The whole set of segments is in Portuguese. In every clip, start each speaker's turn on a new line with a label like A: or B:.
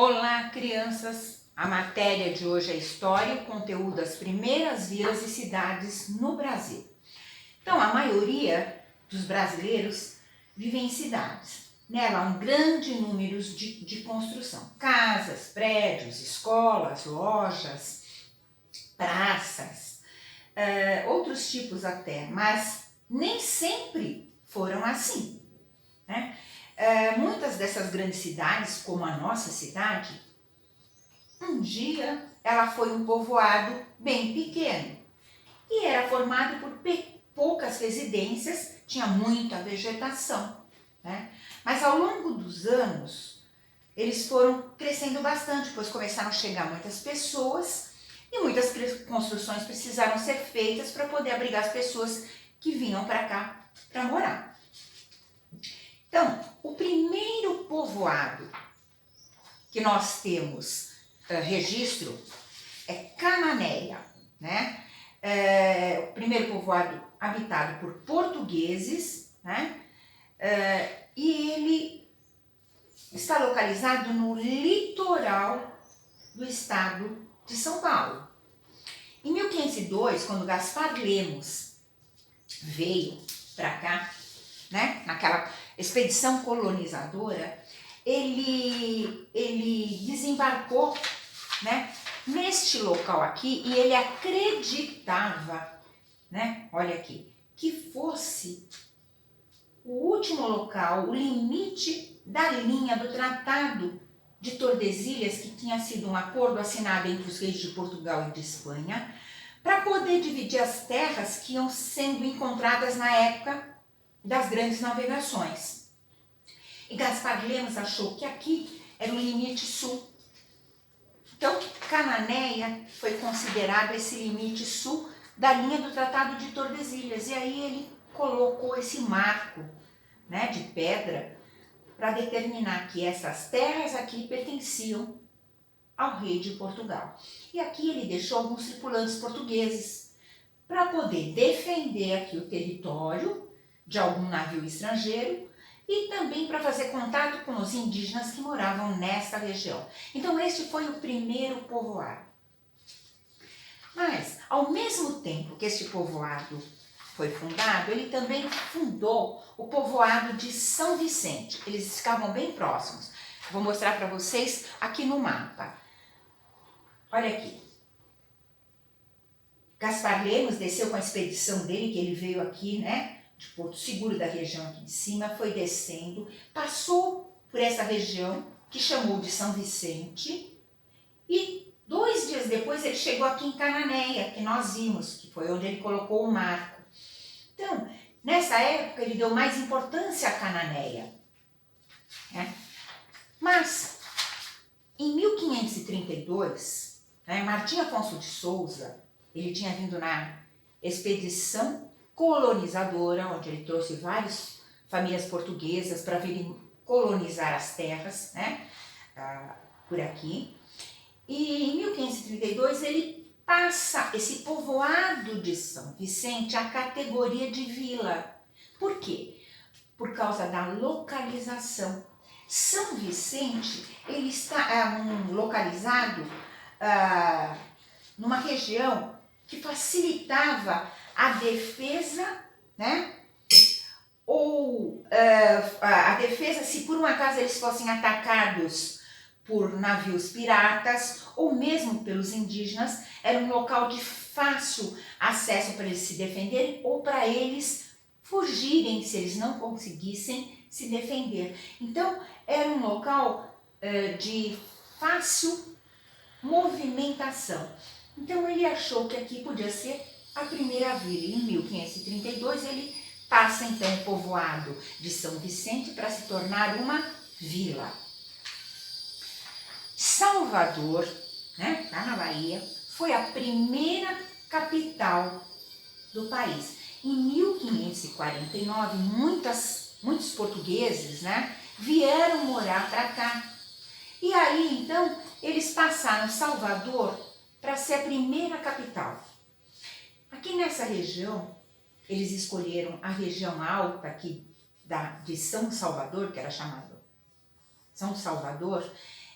A: Olá, crianças! A matéria de hoje é História e conteúdo das primeiras vilas e cidades no Brasil. Então, a maioria dos brasileiros vivem em cidades. Nela há um grande número de construção. Casas, prédios, escolas, lojas, praças, outros tipos até, mas nem sempre foram assim, né? Muitas dessas grandes cidades, como a nossa cidade, um dia ela foi um povoado bem pequeno e era formado por poucas residências, tinha muita vegetação, né? Mas ao longo dos anos eles foram crescendo bastante, pois começaram a chegar muitas pessoas e muitas construções precisaram ser feitas para poder abrigar as pessoas que vinham para cá para morar. Então, o primeiro povoado que nós temos registro é Cananéia, né? O primeiro povoado habitado por portugueses, né? E ele está localizado no litoral do estado de São Paulo. Em 1502, quando Gaspar Lemos veio para cá, né? Naquela expedição colonizadora, ele desembarcou, né, neste local aqui e ele acreditava, né, olha aqui, que fosse o último local, o limite da linha do Tratado de Tordesilhas, que tinha sido um acordo assinado entre os reis de Portugal e de Espanha, para poder dividir as terras que iam sendo encontradas na época das grandes navegações. E Gaspar Lemos achou que aqui era o limite sul. Então, Cananéia foi considerado esse limite sul da linha do Tratado de Tordesilhas. E aí ele colocou esse marco, né, de pedra para determinar que essas terras aqui pertenciam ao rei de Portugal. E aqui ele deixou alguns tripulantes portugueses para poder defender aqui o território de algum navio estrangeiro e também para fazer contato com os indígenas que moravam nesta região. Então este foi o primeiro povoado. Mas, ao mesmo tempo que este povoado foi fundado, ele também fundou o povoado de São Vicente. Eles ficavam bem próximos. Vou mostrar para vocês aqui no mapa. Olha aqui. Gaspar Lemos desceu com a expedição dele, que ele veio aqui, né, de Porto Seguro, da região aqui de cima, foi descendo, passou por essa região, que chamou de São Vicente, e 2 dias depois ele chegou aqui em Cananéia, que nós vimos, que foi onde ele colocou o marco. Então, nessa época ele deu mais importância a Cananéia, né? Mas, em 1532, né, Martim Afonso de Souza, ele tinha vindo na expedição colonizadora, onde ele trouxe várias famílias portuguesas para virem colonizar as terras, né, por aqui. E em 1532 ele passa esse povoado de São Vicente à categoria de vila. Por quê? Por causa da localização. São Vicente, ele está localizado numa região que facilitava a defesa, né? Ou a defesa se por um acaso eles fossem atacados por navios piratas ou mesmo pelos indígenas, era um local de fácil acesso para eles se defenderem ou para eles fugirem se eles não conseguissem se defender. Então, era um local de fácil movimentação. Então, ele achou que aqui podia ser a primeira vila. Em 1532, ele passa então o povoado de São Vicente para se tornar uma vila. Salvador, né, lá na Bahia, foi a primeira capital do país. Em 1549, muitos portugueses, né, vieram morar para cá. E aí, então, eles passaram Salvador para ser a primeira capital. Aqui nessa região, eles escolheram a região alta aqui de São Salvador, que era chamado São Salvador,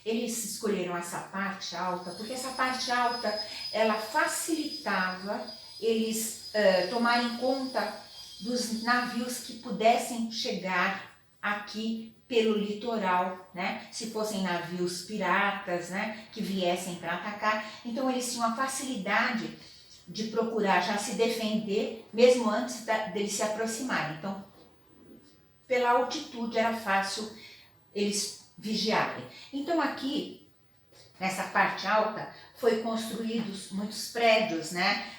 A: Eles escolheram essa parte alta porque essa parte alta ela facilitava eles tomarem conta dos navios que pudessem chegar aqui pelo litoral, né? Se fossem navios piratas, né? Que viessem para atacar, então eles tinham a facilidade de procurar já se defender mesmo antes deles se aproximarem. Então, pela altitude era fácil eles vigiarem. Então aqui, nessa parte alta, foi construídos muitos prédios, né,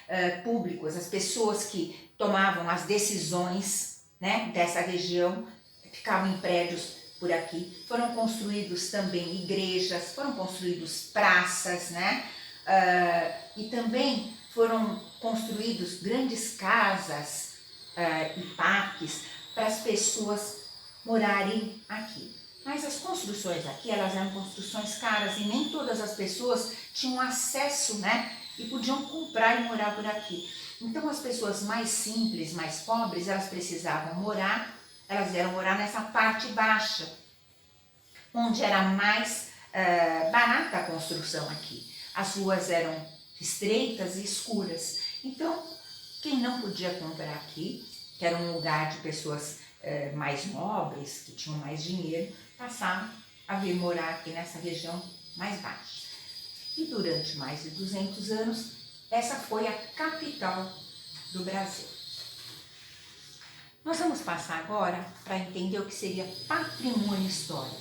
A: públicos. As pessoas que tomavam as decisões, né, dessa região ficavam em prédios por aqui. Foram construídos também igrejas, foram construídos praças, né, e também foram construídos grandes casas e parques para as pessoas morarem aqui. Mas as construções aqui, elas eram construções caras e nem todas as pessoas tinham acesso, né? E podiam comprar e morar por aqui. Então as pessoas mais simples, mais pobres, elas precisavam morar, elas vieram morar nessa parte baixa, onde era mais barata a construção aqui. As ruas eram estreitas e escuras. Então, quem não podia comprar aqui, que era um lugar de pessoas mais nobres, que tinham mais dinheiro, passaram a vir morar aqui nessa região mais baixa. E durante mais de 200 anos, essa foi a capital do Brasil. Nós vamos passar agora para entender o que seria patrimônio histórico.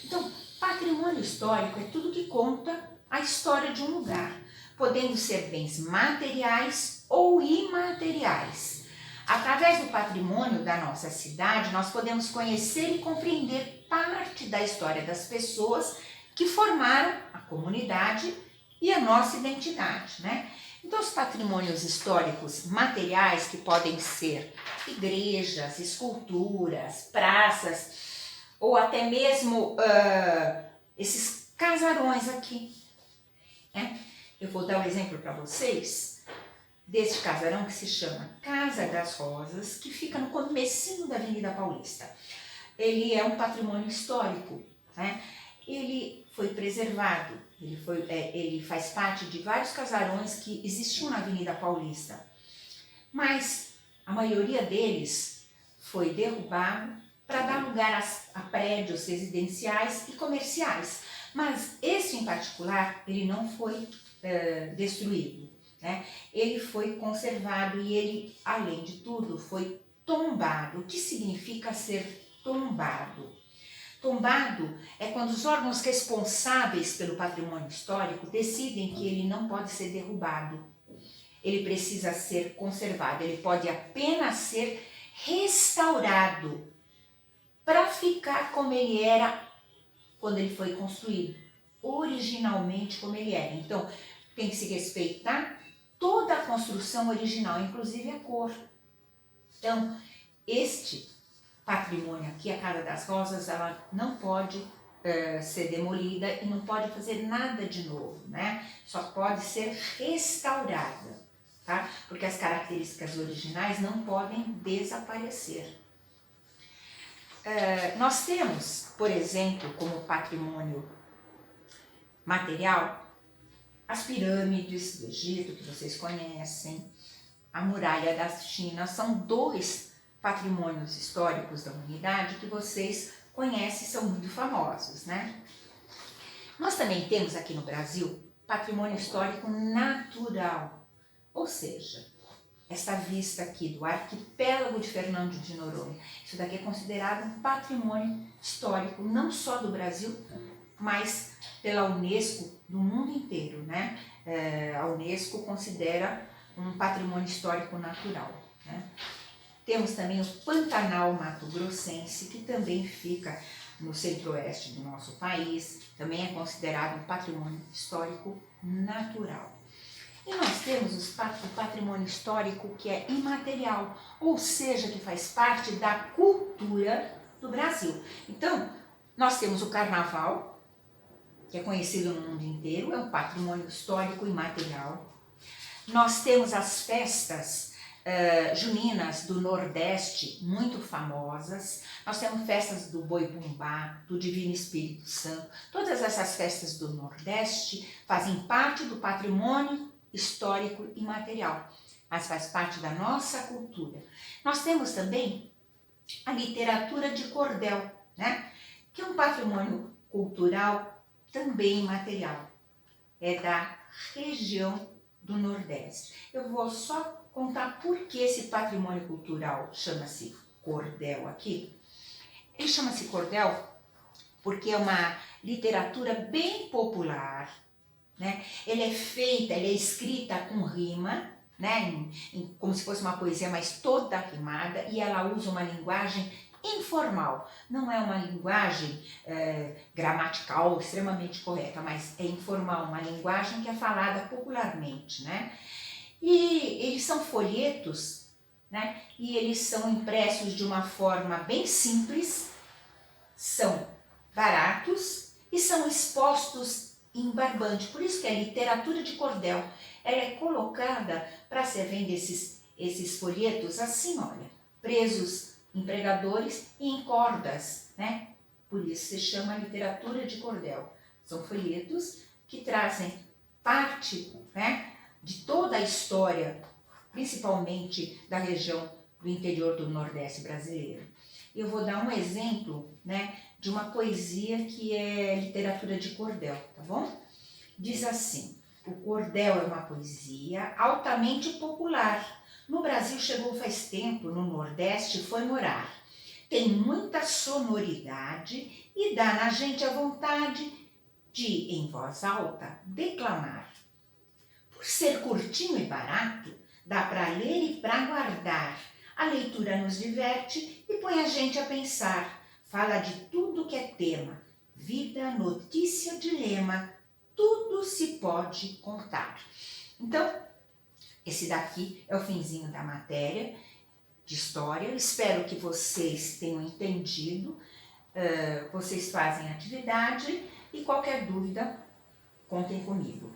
A: Então, patrimônio histórico é tudo que conta a história de um lugar, podendo ser bens materiais ou imateriais. Através do patrimônio da nossa cidade, nós podemos conhecer e compreender parte da história das pessoas que formaram a comunidade e a nossa identidade, né? Então, os patrimônios históricos materiais, que podem ser igrejas, esculturas, praças, ou até mesmo esses casarões aqui, né? Eu vou dar um exemplo para vocês deste casarão que se chama Casa das Rosas, que fica no comecinho da Avenida Paulista. Ele é um patrimônio histórico, né? Ele foi preservado, ele faz parte de vários casarões que existiam na Avenida Paulista, mas a maioria deles foi derrubado para dar lugar a prédios residenciais e comerciais, mas esse em particular, ele não foi destruído, né? Ele foi conservado e ele, além de tudo, foi tombado. O que significa ser tombado? Tombado é quando os órgãos responsáveis pelo patrimônio histórico decidem que ele não pode ser derrubado. Ele precisa ser conservado, ele pode apenas ser restaurado para ficar como ele era quando ele foi construído, originalmente como ele era. Então, tem que se respeitar toda a construção original, inclusive a cor. Então, este patrimônio aqui, a Casa das Rosas, ela não pode ser demolida e não pode fazer nada de novo, né? Só pode ser restaurada, tá? Porque as características originais não podem desaparecer. Nós temos, por exemplo, como patrimônio material, as pirâmides do Egito, que vocês conhecem, a muralha da China, são dois patrimônios históricos da humanidade que vocês conhecem, são muito famosos, né? Nós também temos aqui no Brasil patrimônio histórico natural, ou seja, essa vista aqui do arquipélago de Fernando de Noronha. Isso daqui é considerado um patrimônio histórico, não só do Brasil, mas pela Unesco do mundo inteiro, né? A Unesco considera um patrimônio histórico natural, né? Temos também o Pantanal Mato Grossense, que também fica no centro-oeste do nosso país, também é considerado um patrimônio histórico natural. E nós temos o patrimônio histórico que é imaterial, ou seja, que faz parte da cultura do Brasil. Então, nós temos o Carnaval, que é conhecido no mundo inteiro, é um patrimônio histórico imaterial. Nós temos as festas juninas do Nordeste muito famosas. Nós temos festas do Boi Bumbá, do Divino Espírito Santo. Todas essas festas do Nordeste fazem parte do patrimônio histórico e material, mas faz parte da nossa cultura. Nós temos também a literatura de cordel, né? Que é um patrimônio cultural também material. É da região do Nordeste. Eu vou só contar por que esse patrimônio cultural chama-se cordel aqui. Ele chama-se cordel porque é uma literatura bem popular, né? Ele é escrita com rima, né? Como se fosse uma poesia, mas toda rimada, e ela usa uma linguagem informal. Não é uma linguagem gramatical extremamente correta, mas é informal, uma linguagem que é falada popularmente, né? E eles são folhetos, né? E eles são impressos de uma forma bem simples, são baratos e são expostos em barbante. Por isso que a literatura de cordel, ela é colocada para ser vender esses folhetos assim, olha, presos em pregadores e em cordas, né? Por isso se chama literatura de cordel. São folhetos que trazem parte, né, de toda a história, principalmente da região do interior do Nordeste brasileiro. Eu vou dar um exemplo, né, de uma poesia que é literatura de cordel, tá bom? Diz assim: o cordel é uma poesia altamente popular. No Brasil chegou faz tempo, no Nordeste foi morar. Tem muita sonoridade e dá na gente a vontade de, em voz alta, declamar. Por ser curtinho e barato, dá para ler e para guardar. A leitura nos diverte e põe a gente a pensar. Fala de tudo que é tema, vida, notícia, dilema, tudo se pode contar. Então, esse daqui é o finzinho da matéria de história. Eu espero que vocês tenham entendido. Vocês fazem atividade e qualquer dúvida, contem comigo.